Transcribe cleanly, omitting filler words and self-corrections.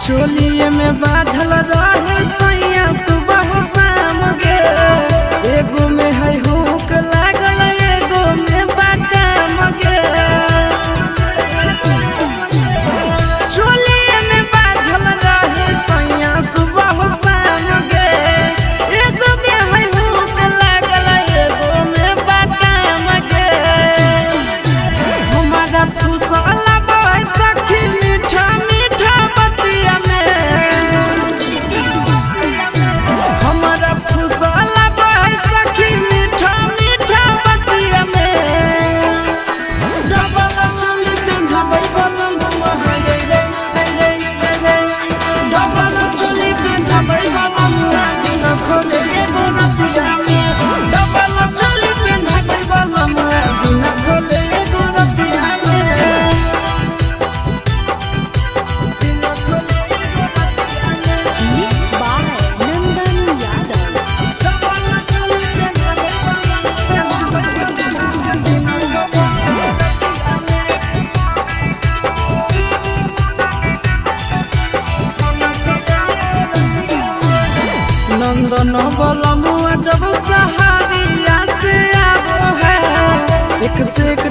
चोलिए में बाझल रहे सैया सुबह शाम गे। एगो में है हुक लागल एगो में बाटाम गे। चोलिए में बाझल रहे सैया सुबह शाम गे। एगो में है हुक लागल एगो में बाटाम गे। हमारा फुसल सखी मीठा मीठा बतिया में। हमारा फुसल सखी मीठा मीठा बतिया में। डबल चोली पिन्हबै बनम हम रे रे रे रे। डबल चोली पिन्हबै बनम दिन खोले एगो रतिया में। डबल चोली पिन्हबै बनम दिन खोले एगो रतिया में। Mixed by Nandan Yadav. नंदन बलमुआ जब सहारिया से आबो है। एक से एक